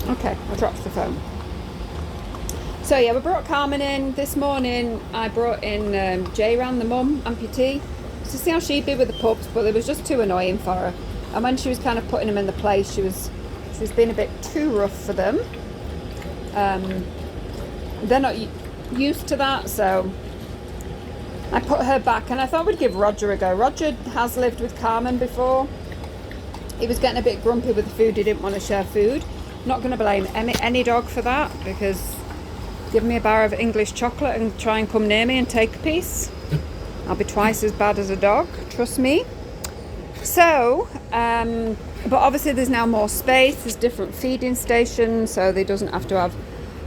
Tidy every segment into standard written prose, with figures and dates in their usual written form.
Okay, I dropped the phone. So yeah, we brought Carmen in this morning. I brought in J-Ran, the mum, amputee, to see how she'd be with the pups, but it was just too annoying for her. And when she was kind of putting them in the place, she was being a bit too rough for them. They're not used to that, so I put her back, and I thought we'd give Roger a go. Roger has lived with Carmen before. He was getting a bit grumpy with the food. He didn't want to share food. Not going to blame any dog for that, because give me a bar of English chocolate and try and come near me and take a piece, I'll be twice as bad as a dog, trust me. So, but obviously there's now more space, there's different feeding stations, so they doesn't have to have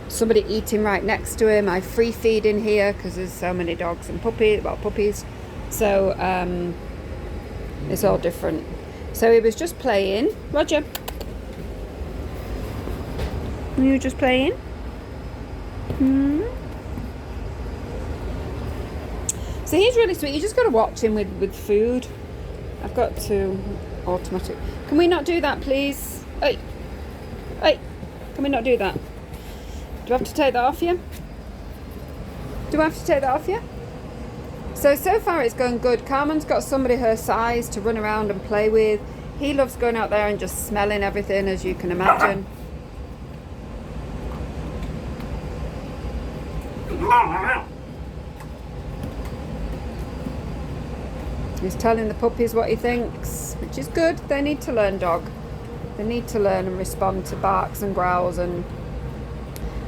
somebody eating right next to him. I free feed in here because there's so many dogs and puppies. So it's all different. So he was just playing. Roger, are you just playing? So he's really sweet. You just got to watch him with food. I've got to automatic. Can we not do that, please? Hey, can we not do that? Do I have to take that off you? Do I have to take that off you? So far it's going good. Carmen's got somebody her size to run around and play with. He loves going out there and just smelling everything, as you can imagine. He's telling the puppies what he thinks, which is good. They need to learn dog. They need to learn and respond to barks and growls and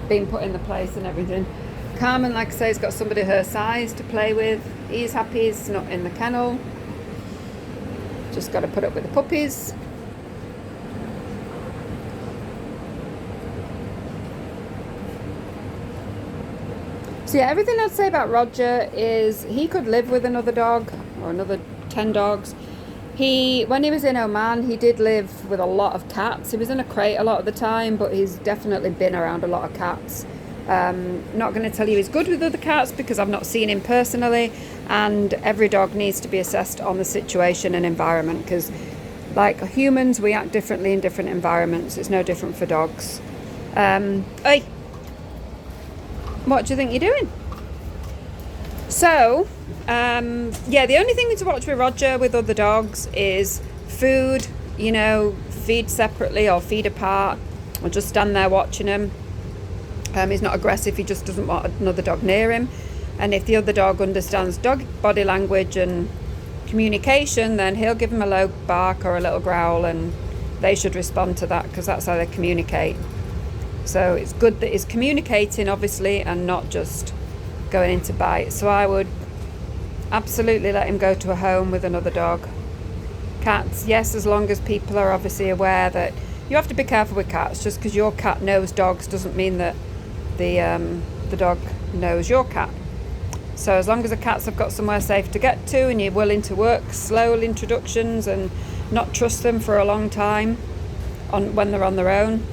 being put in the place and everything. Carmen, like I say, has got somebody her size to play with. He's happy he's not in the kennel. Just got to put up with the puppies. So yeah, everything I'd say about Roger is he could live with another dog or another 10 dogs. When he was in Oman, he did live with a lot of cats. He was in a crate a lot of the time, but he's definitely been around a lot of cats. Not going to tell you he's good with other cats because I've not seen him personally, and every dog needs to be assessed on the situation and environment, because like humans, we act differently in different environments. It's no different for dogs. Hey, what do you think you're doing? So yeah, the only thing to watch with Roger with other dogs is food. Feed separately or feed apart, or just stand there watching him. He's not aggressive, he just doesn't want another dog near him. And if the other dog understands dog body language and communication, then he'll give him a low bark or a little growl, and they should respond to that, because that's how they communicate. So it's good that he's communicating, obviously, and not just going into bite. So I would absolutely let him go to a home with another dog. Cats, yes, as long as people are obviously aware that you have to be careful with cats. Just because your cat knows dogs doesn't mean that the dog knows your cat. So as long as the cats have got somewhere safe to get to, and you're willing to work slow introductions and not trust them for a long time when they're on their own,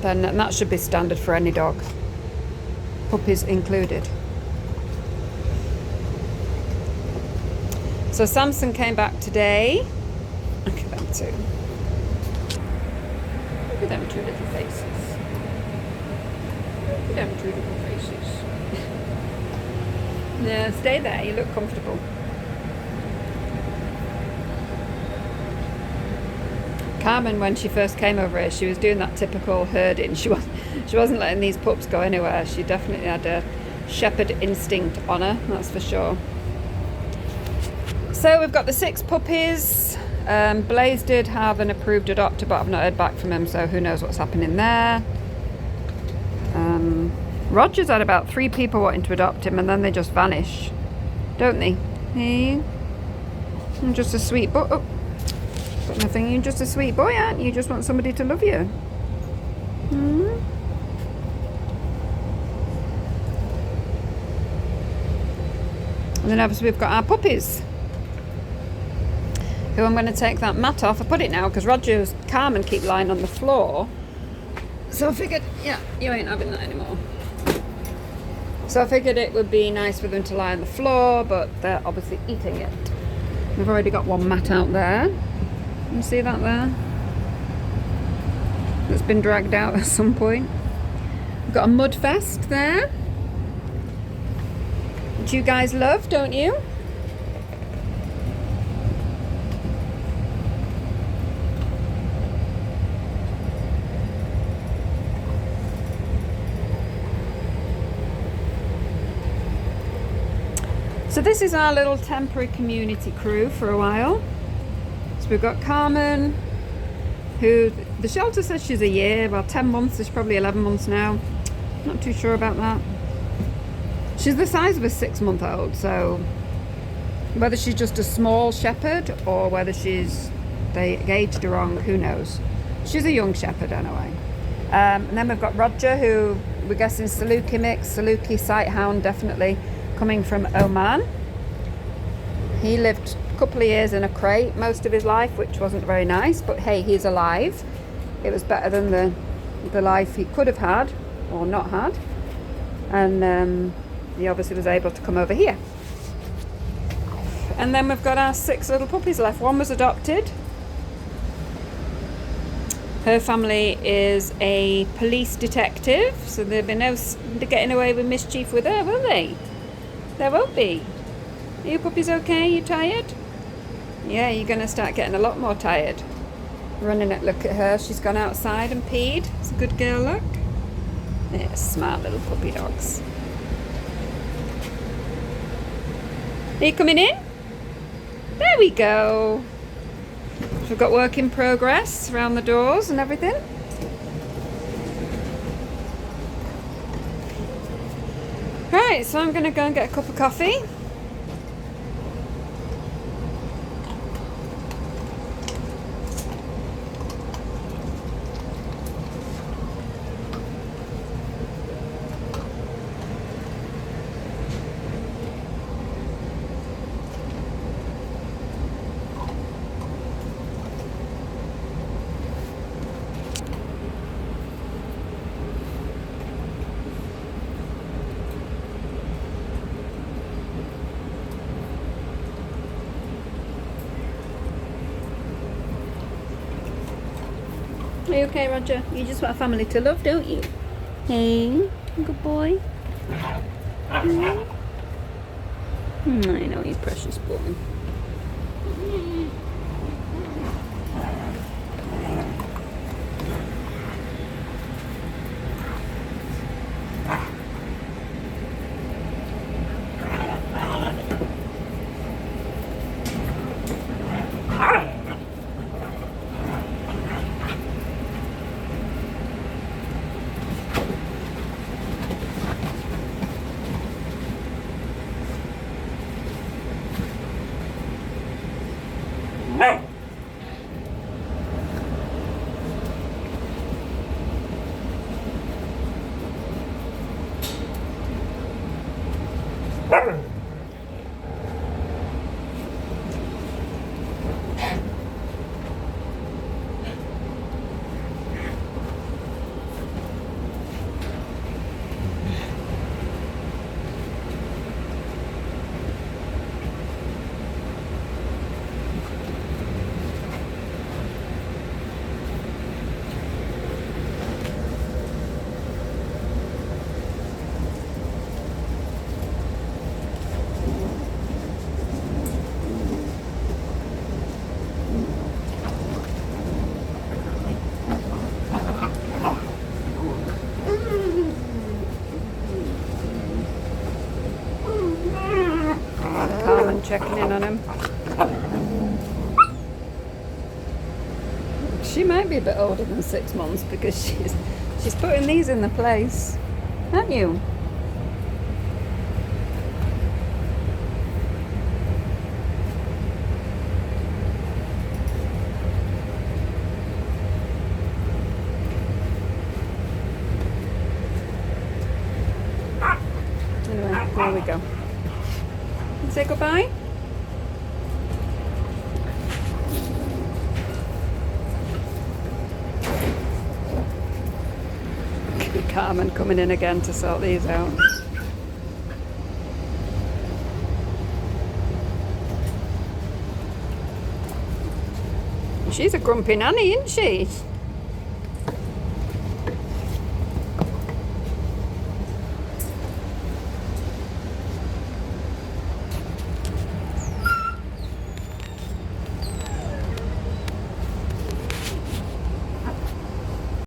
then that should be standard for any dog, puppies included. So Samson came back today. Look at them two. Look at them two little faces. Look at them two little faces. No, stay there, you look comfortable. Carmen, when she first came over here, she was doing that typical herding. She wasn't letting these pups go anywhere. She definitely had a shepherd instinct on her, that's for sure. So we've got the 6 puppies. Blaze did have an approved adopter, but I've not heard back from him, so who knows what's happening there. Roger's had about 3 people wanting to adopt him, and then they just vanish, don't they? Hey, I'm just a sweet boy. Oh, got nothing. You're just a sweet boy, aren't you? You just want somebody to love you. And then obviously we've got our puppies, who I'm going to take that mat off. I put it now because Roger's Carmen keep lying on the floor. So I figured, yeah, you ain't having that anymore. So I figured it would be nice for them to lie on the floor, but they're obviously eating it. We've already got one mat out there. You see that there? that's been dragged out at some point. We've got a mud fest there, which you guys love, don't you? So this is our little temporary community crew for a while. So we've got Carmen, who the shelter says she's a year, about 10 months, she's probably 11 months now. Not too sure about that. She's the size of a 6-month-old, so whether she's just a small shepherd or whether they aged her wrong, who knows. She's a young shepherd anyway. And then we've got Roger, who we're guessing Saluki mix, Saluki sighthound definitely, coming from Oman. He lived a couple of years in a crate most of his life, which wasn't very nice, but hey, he's alive. It was better than the life he could have had or not had, and he obviously was able to come over here. And then we've got our 6 little puppies left. One was adopted. Her family is a police detective, so there'll be no getting away with mischief with her, will they? There won't be. Are you puppies okay? You tired? Yeah, you're going to start getting a lot more tired. Running it, look at her. She's gone outside and peed. It's a good girl, look. Yeah, smart little puppy dogs. Are you coming in? There we go. So we've got work in progress around the doors and everything. Right, so I'm going to go and get a cup of coffee. Are you okay, Roger? You just want a family to love, don't you? Hey, good boy. I know, you precious boy. Checking in on him. She might be a bit older than 6 months because she's putting these in the place, aren't you? Anyway, there we go. Say goodbye. Carmen coming in again to sort these out. She's a grumpy nanny, isn't she?